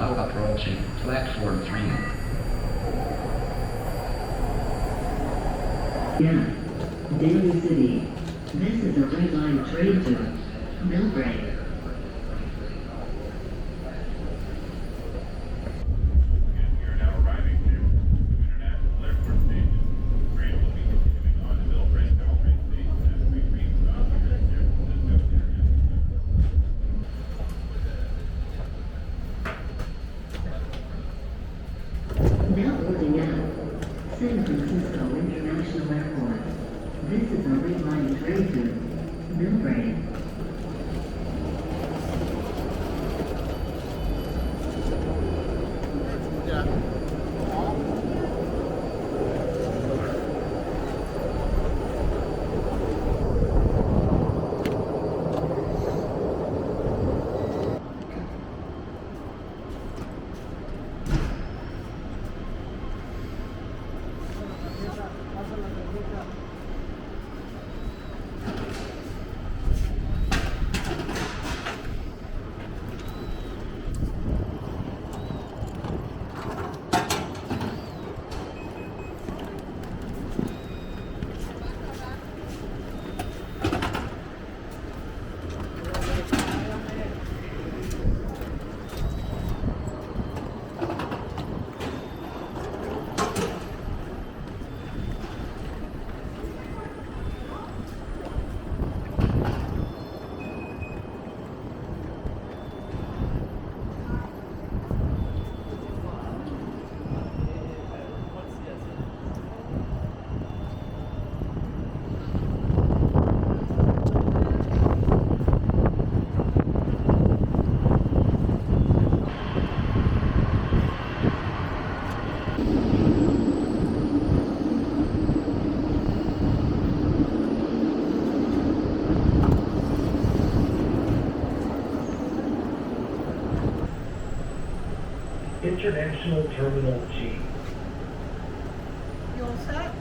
Now approaching platform 3. Yeah, Daly City. This is a red line train to Millbrae. We are now arriving to International Airport Station. Train will be continuing on to Millbrae Station as we reach San Francisco International. Now boarding at San Francisco International Airport. This is a red line train to Millbrae. International Terminal G. You all set?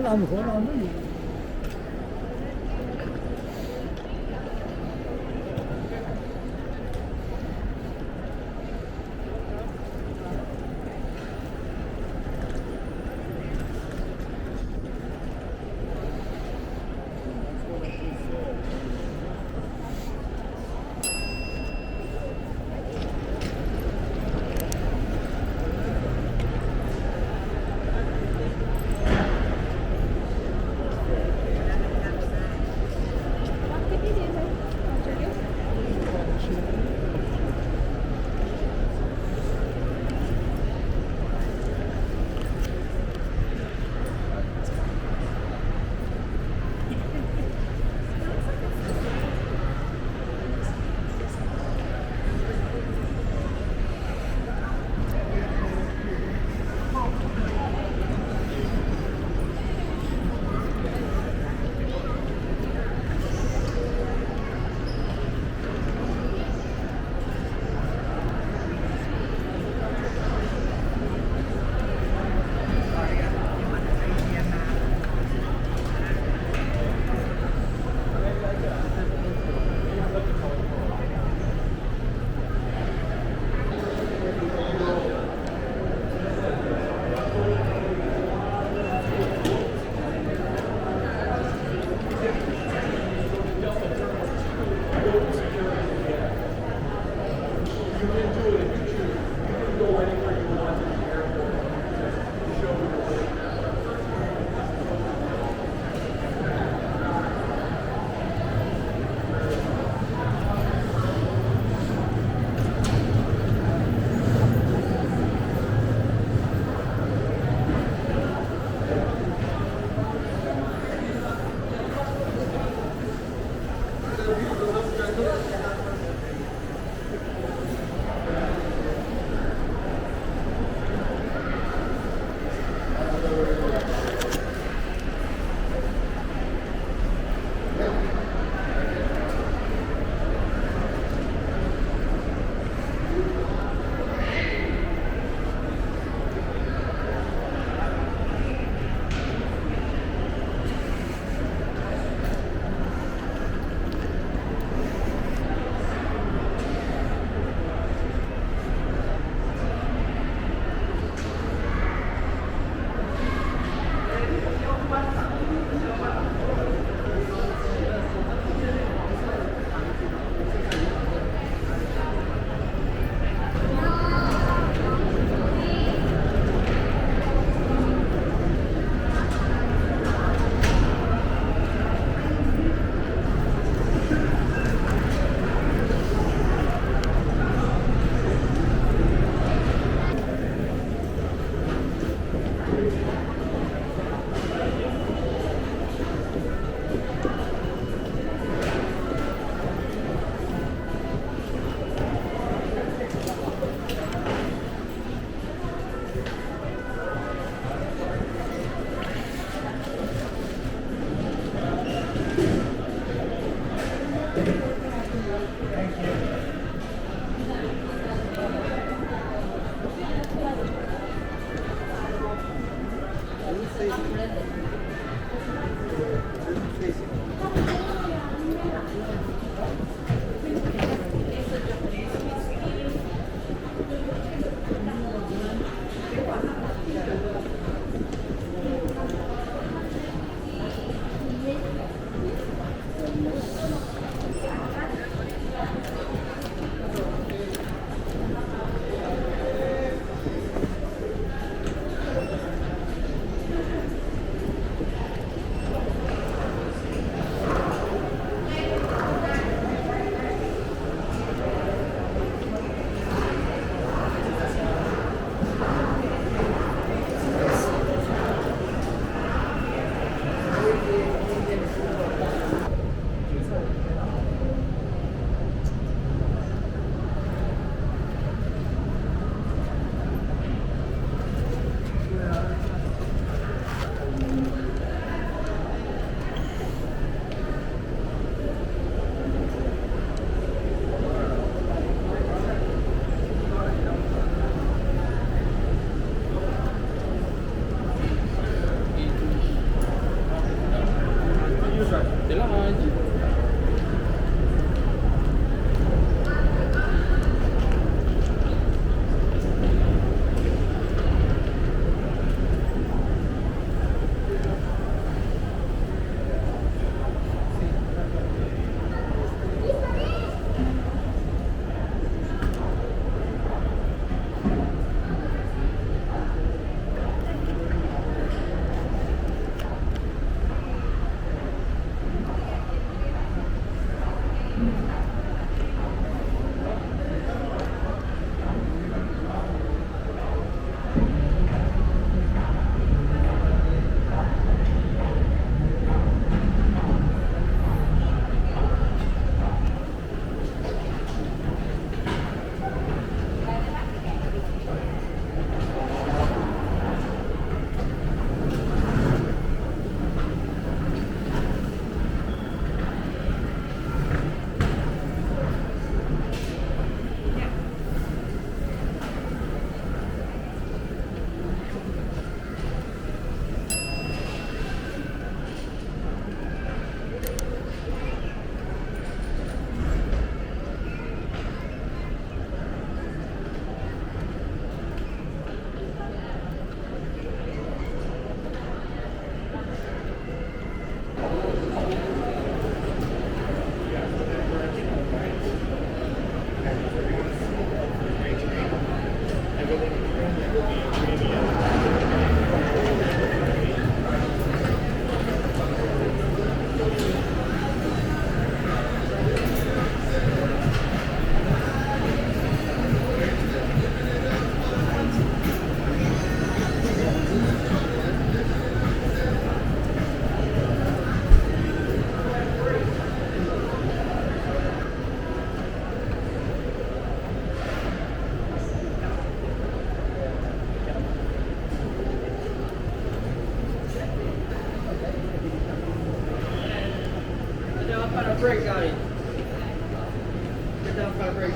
làm của nó gì. break, Johnny. Get down for a break.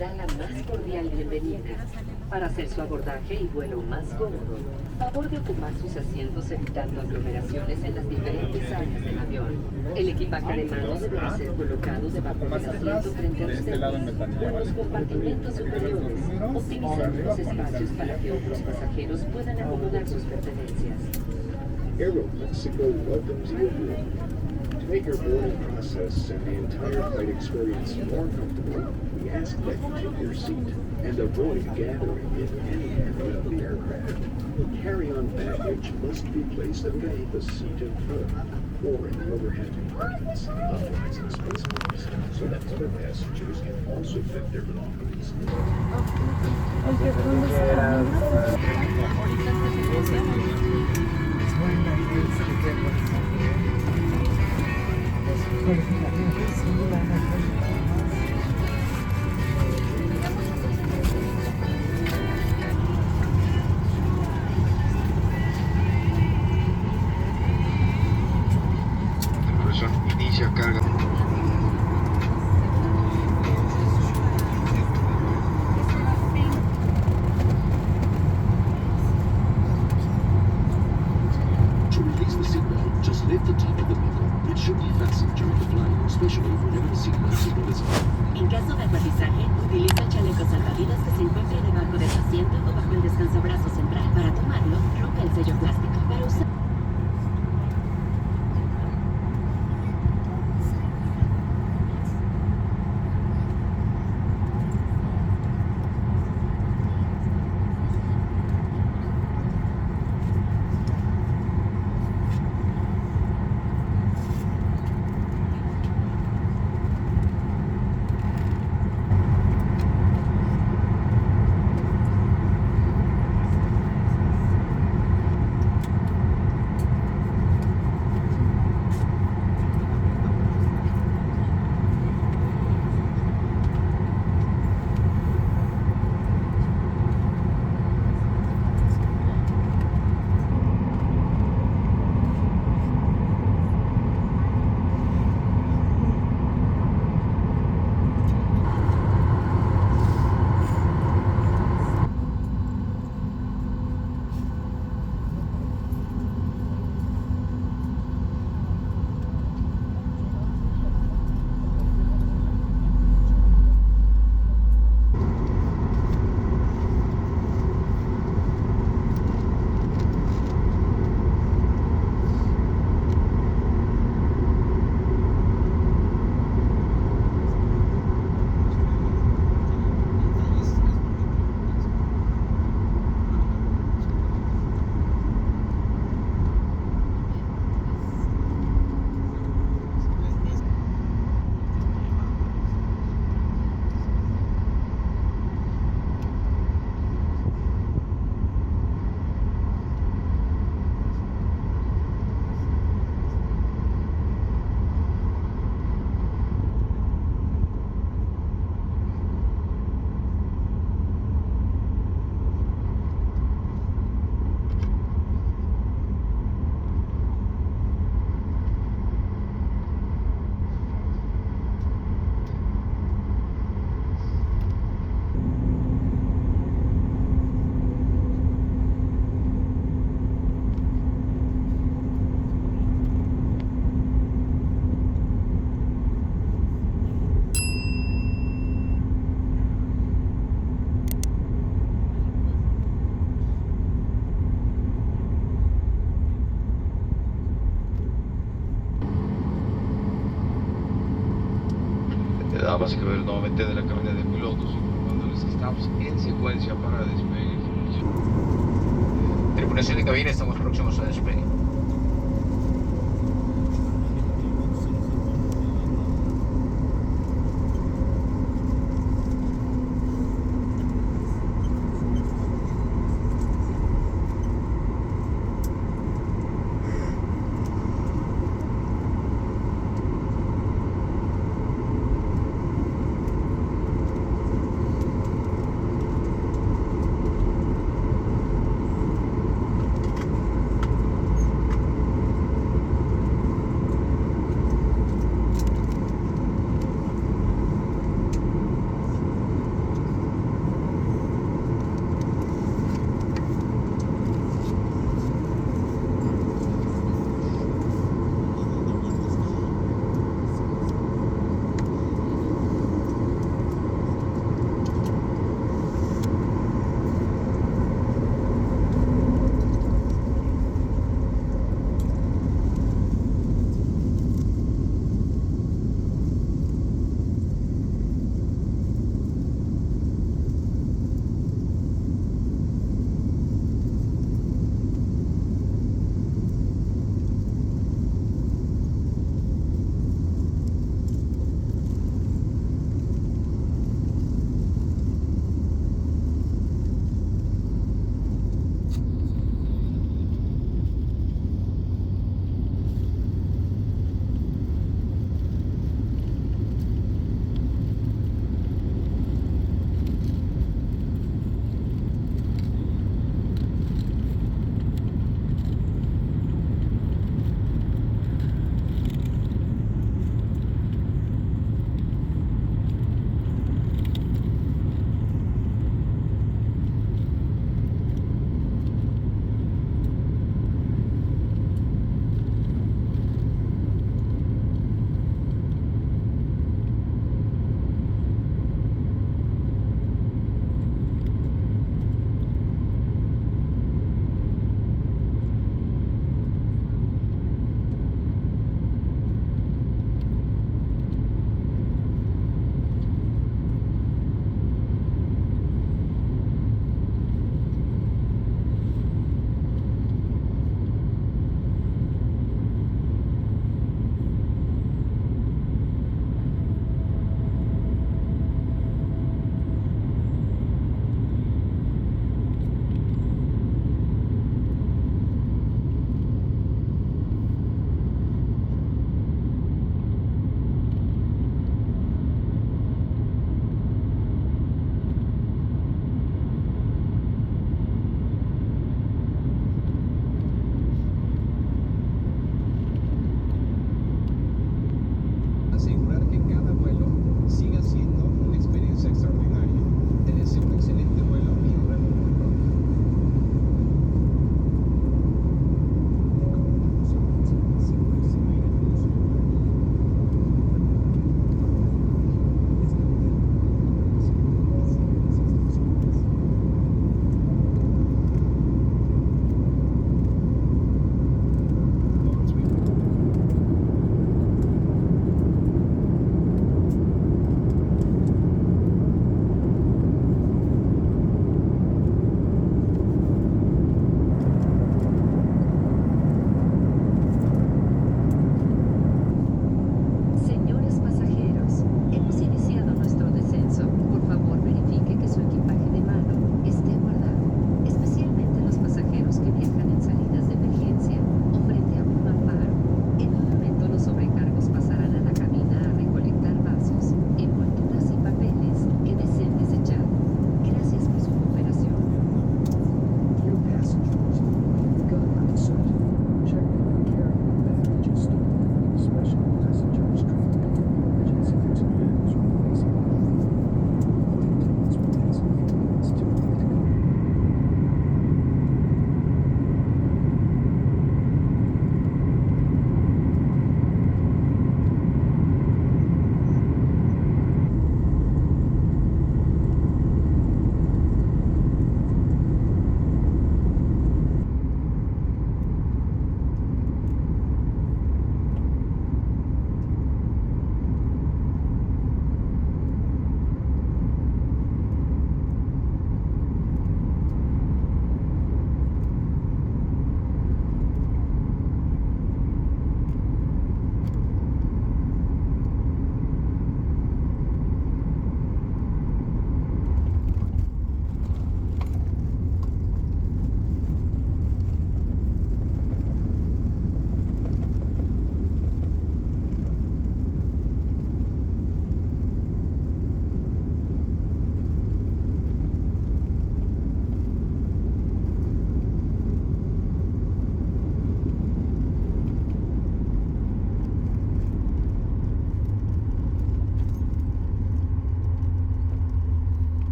da la más cordial bienvenida. Para hacer su abordaje y vuelo más cómodo, favor de ocupar sus asientos evitando aglomeraciones en las diferentes áreas del avión. El equipaje de mano deberá ser colocado debajo del asiento frente a ustedes o en los compartimentos superiores, optimizando los espacios para que otros pasajeros puedan acomodar sus pertenencias. Aero Mexico welcomes you aboard. To make your boarding process and the entire flight experience more comfortable, we ask that you take your seat and avoid gathering in any area of the aircraft. Carry-on baggage must be placed underneath the seat in front or in the overhead compartments, otherwise in space marks, so that other passengers can also fit their belongings. Profesor, inicia carga. To release the seatbelt, just lift the top of the buckle. It should be fastened during the flight, especially whenever the seatbelt signal is on. En caso de aterrizaje, utiliza el chaleco salvavidas que se encuentre debajo de su asiento o bajo el descansabrazo central. Para tomarlo, rompa el sello plástico. Para usar Damas y caballeros, nuevamente de la cabina de pilotos, informándoles que estamos en secuencia para despegue. Tripulación de cabina, estamos próximos a despegue.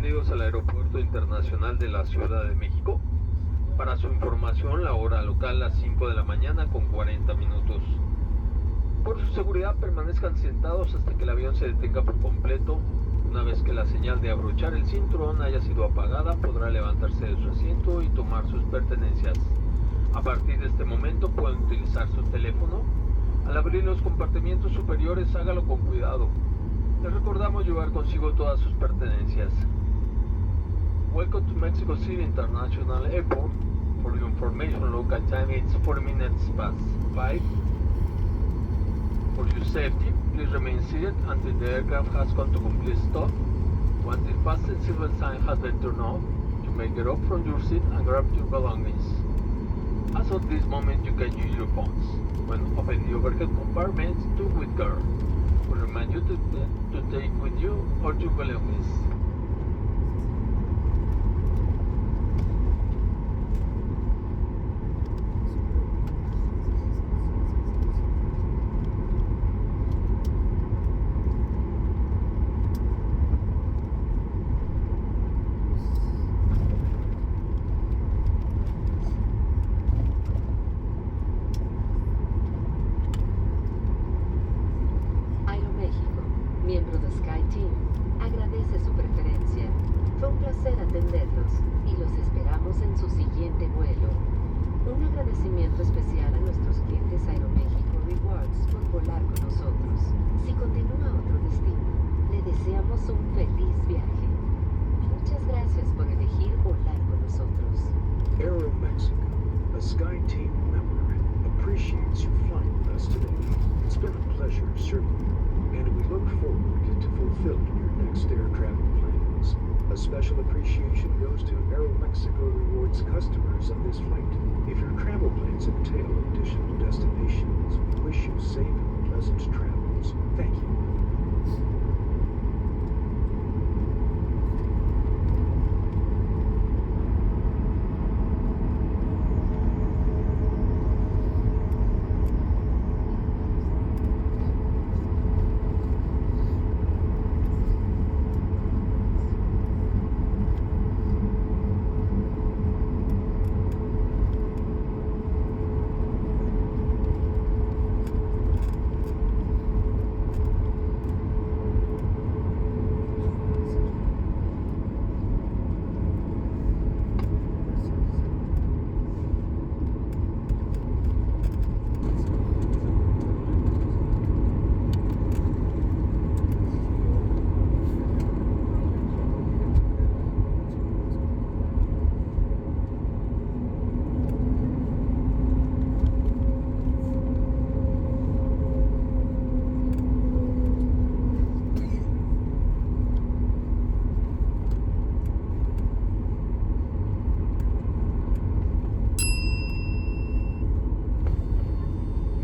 Bienvenidos al Aeropuerto Internacional de la Ciudad de México. Para su información, la hora local las 5 de la mañana con 40 minutos. Por su seguridad, permanezcan sentados hasta que el avión se detenga por completo. Una vez que la señal de abrochar el cinturón haya sido apagada, podrá levantarse de su asiento y tomar sus pertenencias. A partir de este momento pueden utilizar su teléfono. Al abrir los compartimientos superiores, hágalo con cuidado. Les recordamos llevar consigo todas sus pertenencias. Welcome to Mexico City International Airport. For your information, local time it's 40 minutes past 5. For your safety, please remain seated until the aircraft has come to complete stop. Once the fasten silver sign has been turned off, you may get up from your seat and grab your belongings. As of this moment, you can use your phones. When opening the overhead compartments, do with care. We remind you to take with you all your belongings. Aeroméxico, miembro de SkyTeam, agradece su preferencia. Fue un placer atenderlos y los esperamos en su siguiente vuelo. Un agradecimiento especial a nuestros clientes Aeroméxico Rewards por volar con nosotros. Si continúa a otro destino, le deseamos un feliz viaje. Muchas gracias por elegir volar con nosotros. Aeromexico, a SkyTeam member, appreciates you flying with us today. It's been a pleasure serving you, and we look forward to fulfilling your next air travel plans. A special appreciation goes to Aeromexico Rewards customers on this flight. If your travel plans entail additional destinations, we wish you safe and pleasant travels. Thank you.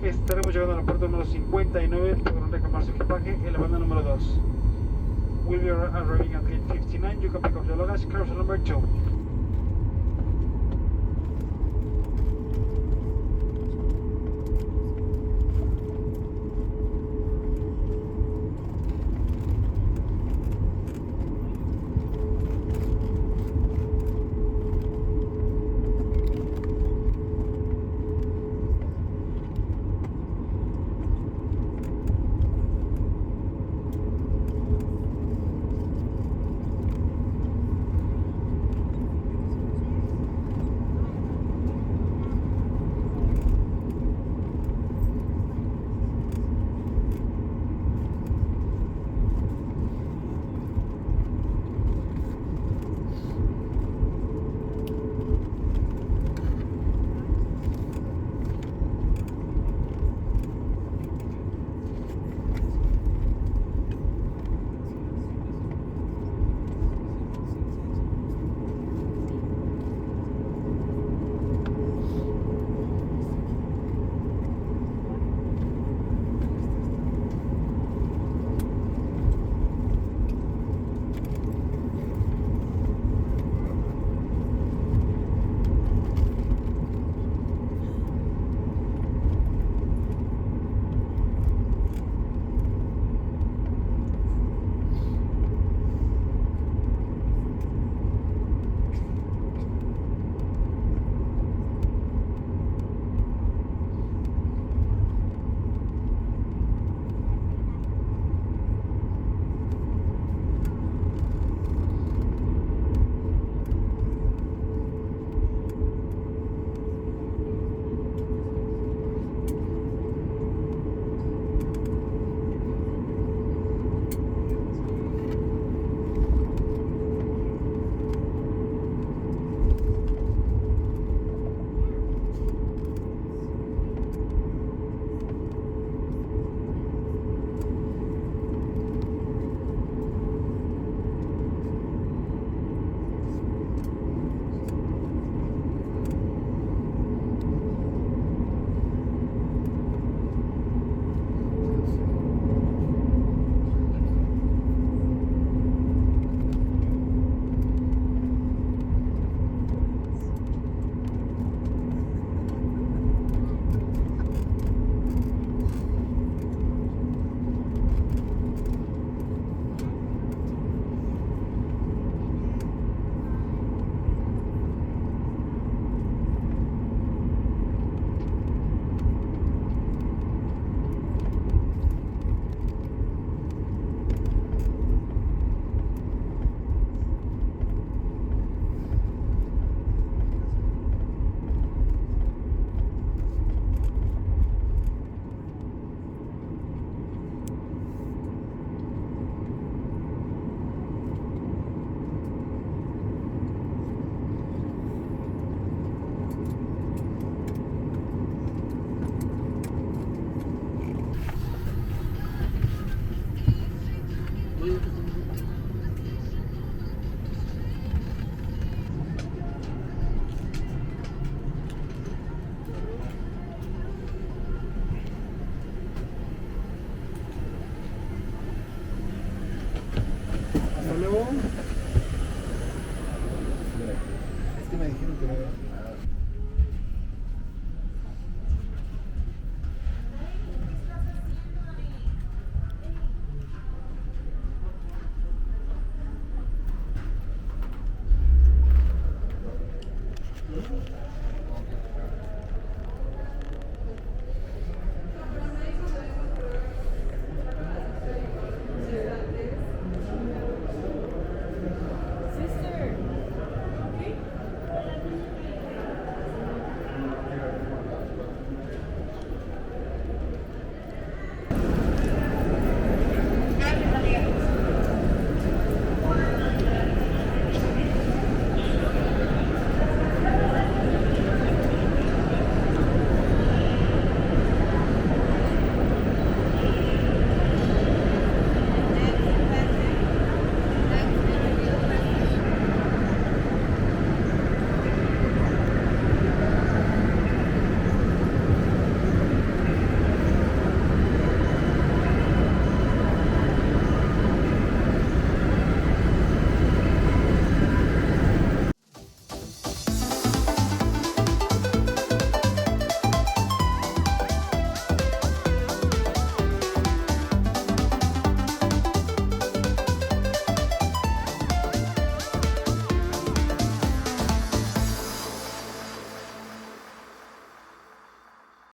Estaremos llegando al puerto número 59, podrán reclamar su equipaje en la banda número 2. We'll be arriving at gate 59, you can pick up your luggage, cruiser number 2.